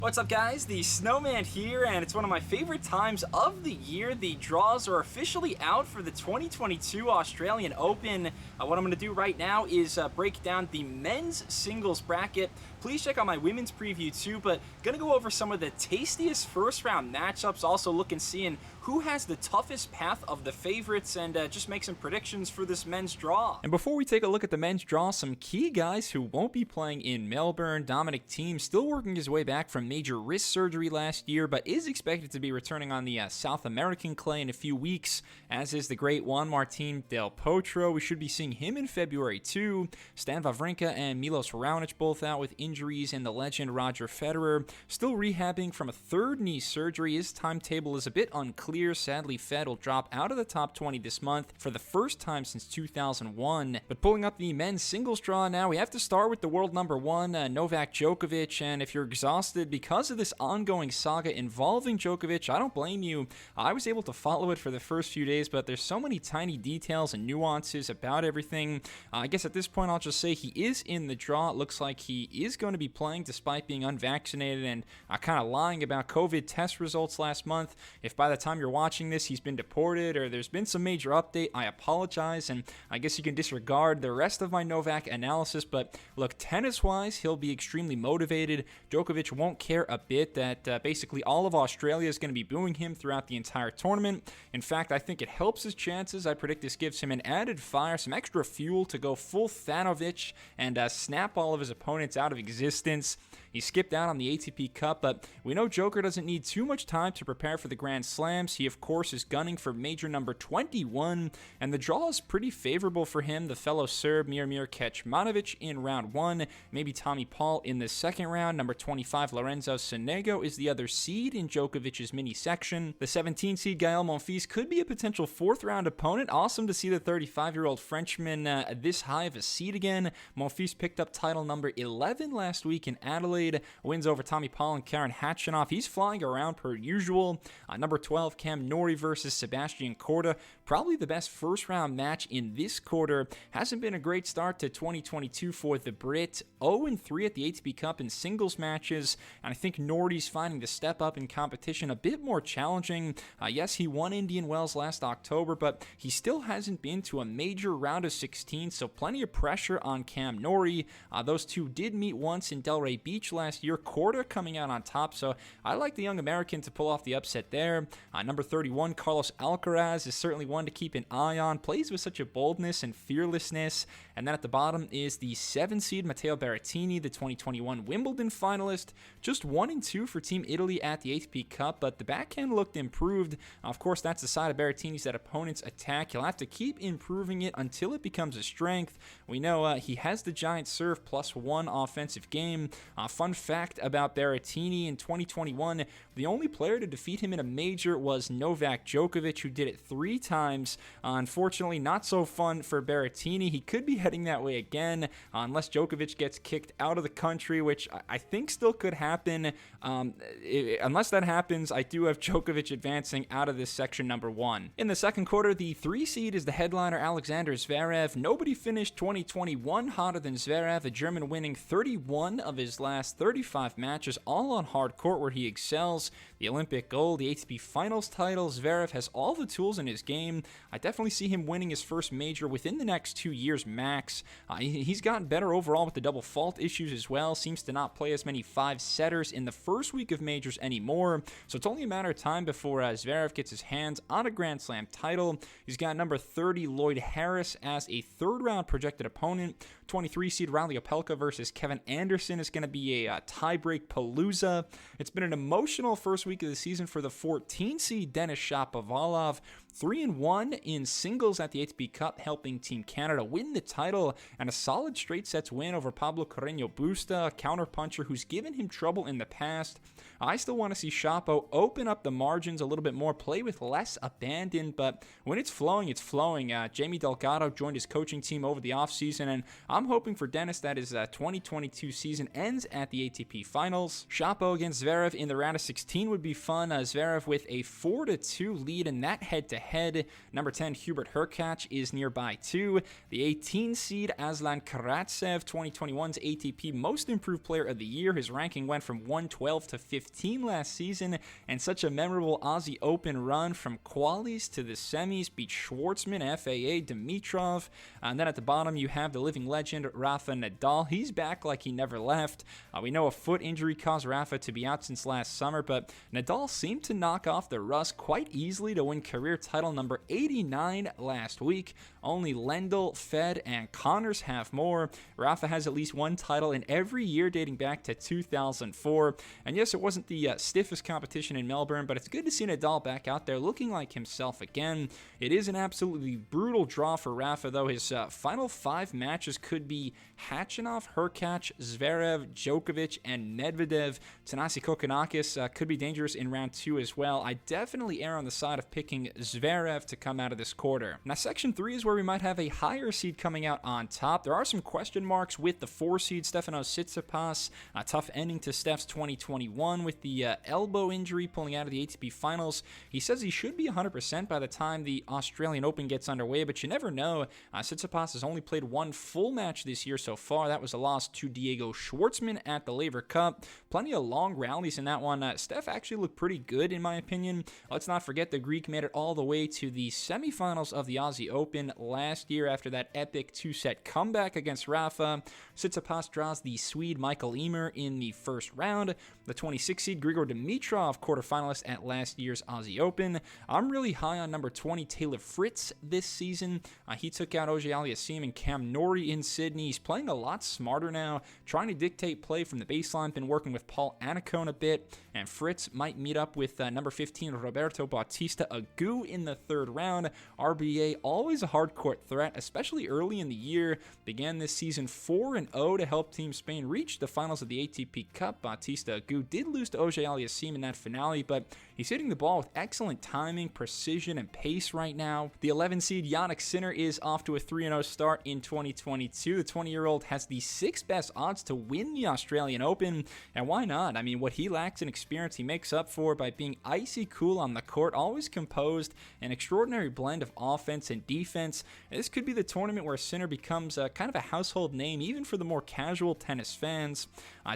What's up, guys? The Snowman here, and it's one of my favorite times of the year. The draws are officially out for the 2022 Australian Open. What I'm going to do right now is break down the men's singles bracket. Please check out my women's preview too, but going to go over some of the tastiest first-round matchups, also look and seeing who has the toughest path of the favorites, and just make some predictions for this men's draw. And before we take a look at the men's draw, some key guys who won't be playing in Melbourne. Dominic Thiem still working his way back from major wrist surgery last year, but is expected to be returning on the South American clay in a few weeks, as is the great Juan Martín del Potro. We should be seeing him in February too. Stan Wawrinka and Milos Raonic both out with injuries, and the legend Roger Federer still rehabbing from a third knee surgery. His timetable is a bit unclear. Sadly, Fed will drop out of the top 20 this month for the first time since 2001. But pulling up the men's singles draw now, we have to start with the world number one, Novak Djokovic. And if you're exhausted because of this ongoing saga involving Djokovic, I don't blame you. I was able to follow it for the first few days, but there's so many tiny details and nuances about everything. I guess at this point I'll just say he is in the draw. It looks like he is going to be playing despite being unvaccinated and kind of lying about COVID test results last month. If by the time you're watching this he's been deported or there's been some major update, I apologize, and I guess you can disregard the rest of my Novak analysis. But look, tennis-wise, he'll be extremely motivated. Djokovic won't care a bit that basically all of Australia is going to be booing him throughout the entire tournament. In fact, I think it helps his chances. I predict this gives him an added fire, some extra fuel to go full Thanovich and snap all of his opponents out of existence. He skipped out on the ATP Cup, but we know Joker doesn't need too much time to prepare for the Grand Slams. He, of course, is gunning for major number 21, and the draw is pretty favorable for him. The fellow Serb Miomir Kecmanovic in round 1, maybe Tommy Paul in the second round. Number 25 Lorenzo Cenego is the other seed in Djokovic's mini section. The 17 seed Gael Monfils could be a potential fourth round opponent. Awesome to see the 35-year-old Frenchman this high of a seed again. Monfils picked up title number 11 last week in Adelaide. Wins over Tommy Paul and Karen Khachanov. He's flying around per usual. Number 12 Cam Nori versus Sebastian Corda. Probably the best first round match in this quarter. Hasn't been a great start to 2022 for the Brit. 0-3 at the ATP Cup in singles matches, and I think Nori's finding the step up in competition a bit more challenging. Yes, he won Indian Wells last October, but he still hasn't been to a major round of 16, so plenty of pressure on Cam Nori. Those two did meet once in Delray Beach last year. Corda coming out on top, so I like the young American to pull off the upset there. Number 31 Carlos Alcaraz is certainly one to keep an eye on. Plays with such a boldness and fearlessness. And then at the bottom is the 7 seed Matteo Baratini, the 2021 Wimbledon finalist. Just 1-2 for Team Italy at the ATP Cup, but the backhand looked improved. Of course, that's the side of Baratini's that opponents attack. He'll have to keep improving it until it becomes a strength. We know he has the giant serve plus 1 offensive game. Fun fact about Baratini in 2021, the only player to defeat him in a major was Novak Djokovic, who did it 3 times. Unfortunately, not so fun for Baratini. He could be heading that way again, unless Djokovic gets kicked out of the country, which I think still could happen. Unless that happens, I do have Djokovic advancing out of this section number 1. In the second quarter, the 3 seed is the headliner Alexander Zverev. Nobody finished 2021 hotter than Zverev, the German winning 31 of his last 35 matches, all on hard court where he excels. The Olympic gold, the ATP Finals title. Zverev has all the tools in his game. I definitely see him winning his first major within the next 2 years max. He's gotten better overall with the double fault issues as well. Seems to not play as many 5-setters in the first week of majors anymore. So it's only a matter of time before Zverev gets his hands on a Grand Slam title. He's got number 30 Lloyd Harris as a third round projected opponent. 23 seed Riley Apelka versus Kevin Anderson is going to be a tiebreak palooza. It's been an emotional first week of the season for the 14 seed Denis Shapovalov. 3-1 in singles at the ATP Cup, helping Team Canada win the title, and a solid straight sets win over Pablo Carreño Busta, a counterpuncher who's given him trouble in the past. I still want to see Shapo open up the margins a little bit more, play with less abandon, but when it's flowing, it's flowing. Jamie Delgado joined his coaching team over the offseason, and I'm hoping for Denis that his 2022 season ends at the ATP Finals. Shapo against Zverev in the round of 16 would be fun. Zverev with a 4-2 lead in that head-to-head ahead. Number 10, Hubert Hurkacz is nearby too. The 18 seed, Aslan Kratzev, 2021's ATP Most Improved Player of the Year. His ranking went from 112 to 15 last season, and such a memorable Aussie Open run from qualies to the semis, beat Schwartzman, FAA, Dimitrov. And then at the bottom, you have the living legend, Rafa Nadal. He's back like he never left. We know a foot injury caused Rafa to be out since last summer, but Nadal seemed to knock off the rust quite easily to win career title number 89 last week. Only Lendl, Fed, and Connors have more. Rafa has at least one title in every year dating back to 2004. And yes, it wasn't the stiffest competition in Melbourne, but it's good to see Nadal back out there looking like himself again. It is an absolutely brutal draw for Rafa, though. His final 5 matches could be Khachanov, Hurkacz, Zverev, Djokovic, and Medvedev. Thanasi Kokkinakis could be dangerous in round 2 as well. I definitely err on the side of picking Zverev to come out of this quarter. Now, section 3 is where we might have a higher seed coming out on top. There are some question marks with the 4 seed, Stefanos Tsitsipas. A tough ending to Steph's 2021 with the elbow injury pulling out of the ATP Finals. He says he should be 100% by the time the Australian Open gets underway, but you never know. Tsitsipas has only played 1 full match this year so far. That was a loss to Diego Schwartzman at the Laver Cup. Plenty of long rallies in that one. Steph actually looked pretty good in my opinion. Let's not forget the Greek made it all the way to the semifinals of the Aussie Open last year after that epic 2-set comeback against Rafa. Tsitsipas draws the Swede Michael Ymer in the first round. The 26 seed Grigor Dimitrov, quarterfinalist at last year's Aussie Open. I'm really high on number 20 Taylor Fritz this season. He took out Auger-Aliassime and Cam Nori in Sydney. He's playing a lot smarter now, trying to dictate play from the baseline, been working with Paul Annacone a bit, and Fritz might meet up with number 15 Roberto Bautista Agut in the third round. RBA, always a hardcourt threat, especially early in the year. Began this season 4-0 to help Team Spain reach the finals of the ATP Cup. Bautista Agut did lose to Auger-Aliassime in that finale, but he's hitting the ball with excellent timing, precision, and pace right now. The 11 seed Jannik Sinner is off to a 3-0 start in 2022. The 20-year-old has the 6th best odds to win the Australian Open, and why not? I mean, what he lacks in experience, he makes up for by being icy cool on the court, always composed, an extraordinary blend of offense and defense. And this could be the tournament where Sinner becomes kind of a household name, even for the more casual tennis fans.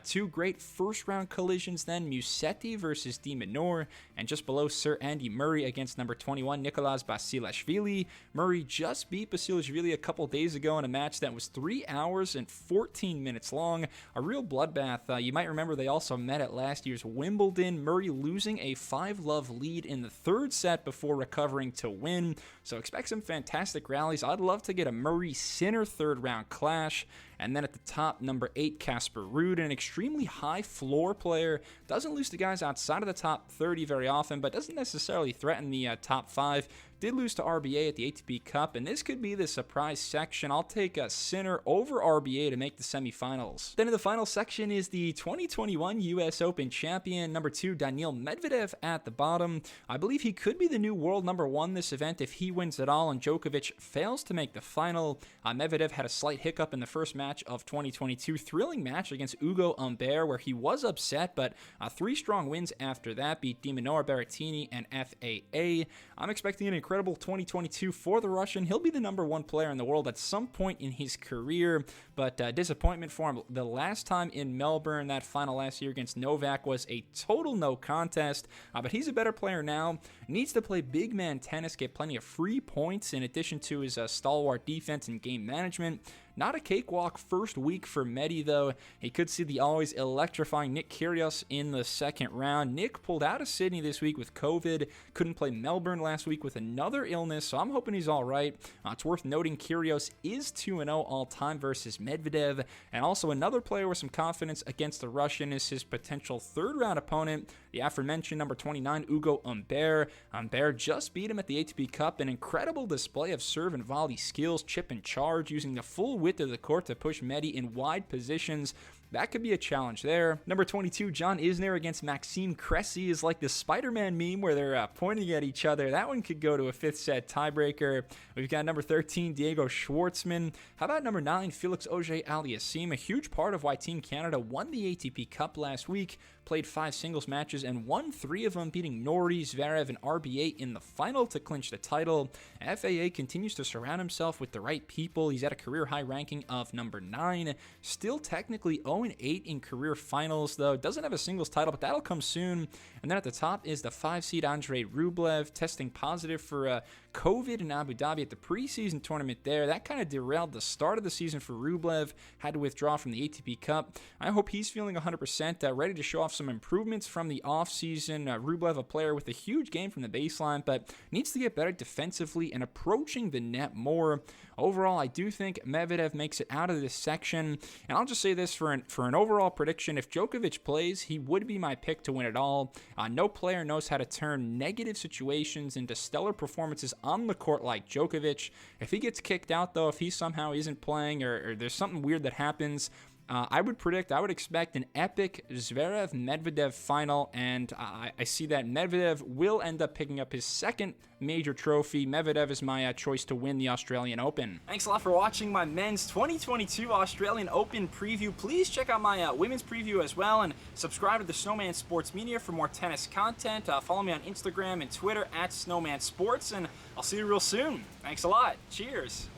2 great first-round collisions then, Musetti versus De Minaur, and just below Sir Andy Murray against number 21 Nicolas Basilashvili. Murray just beat Basilashvili a couple days ago in a match that was 3 hours and 14 minutes long. A real bloodbath. You might remember they also met at last year's Wimbledon. Murray losing a 5-love lead in the 3rd set before recovering to win. So expect some fantastic rallies. I'd love to get a Murray-Sinner 3rd round clash. And then at the top, number 8, Casper Ruud, an extremely high floor player. Doesn't lose to guys outside of the top 30 very often, but doesn't necessarily threaten the top 5. Did lose to RBA at the ATP Cup, and this could be the surprise section. I'll take a Sinner over RBA to make the semifinals. Then in the final section is the 2021 US Open champion, number 2, Daniil Medvedev at the bottom. I believe he could be the new world number 1 this event if he wins it all and Djokovic fails to make the final. Medvedev had a slight hiccup in the first match of 2022. Thrilling match against Ugo Humbert where he was upset, but 3 strong wins after that, beat De Minaur, Baratini, and FAA. I'm expecting an incredible 2022 for the Russian. He'll be the number 1 player in the world at some point in his career, but disappointment for him. The last time in Melbourne, that final last year against Novak was a total no contest, but he's a better player now. Needs to play big man tennis, get plenty of free points in addition to his stalwart defense and game management. Not a cakewalk first week for Medi, though. He could see the always electrifying Nick Kyrgios in the second round. Nick pulled out of Sydney this week with COVID. Couldn't play Melbourne last week with another illness, so I'm hoping he's all right. It's worth noting Kyrgios is 2-0 all-time versus Medvedev. And also another player with some confidence against the Russian is his potential third-round opponent, the aforementioned number 29, Ugo Humbert. Humbert just beat him at the ATP Cup. An incredible display of serve and volley skills, chip and charge, using the full width of the court to push Medi in wide positions. that could be a challenge there. Number 22, John Isner against Maxine is like the Spider-Man meme where they're pointing at each other. That one could go to a 5th set tiebreaker. We've got number 13, Diego Schwartzman. How about number 9, Felix Auger-Aliassime? A huge part of why Team Canada won the ATP Cup last week. Played 5 singles matches and won 3 of them, beating Nori, Zverev, and RBA in the final to clinch the title. FAA continues to surround himself with the right people. He's at a career-high ranking of number 9. Still technically 0-8 in career finals, though. Doesn't have a singles title, but that'll come soon. And then at the top is the 5-seed Andrei Rublev, testing positive for COVID in Abu Dhabi at the preseason tournament there. That kind of derailed the start of the season for Rublev. Had to withdraw from the ATP Cup. I hope he's feeling 100%, ready to show off some improvements from the offseason. Rublev, a player with a huge game from the baseline, but needs to get better defensively and approaching the net more. Overall, I do think Medvedev makes it out of this section. And I'll just say this for an overall prediction. If Djokovic plays, he would be my pick to win it all. No player knows how to turn negative situations into stellar performances on the court like Djokovic. If he gets kicked out, though, if he somehow isn't playing or there's something weird that happens, I would expect an epic Zverev-Medvedev final, and I see that Medvedev will end up picking up his second major trophy. Medvedev is my choice to win the Australian Open. Thanks a lot for watching my men's 2022 Australian Open preview. Please check out my women's preview as well, and subscribe to the Snowman Sports Media for more tennis content. Follow me on Instagram and Twitter at Snowman Sports, and I'll see you real soon. Thanks a lot. Cheers.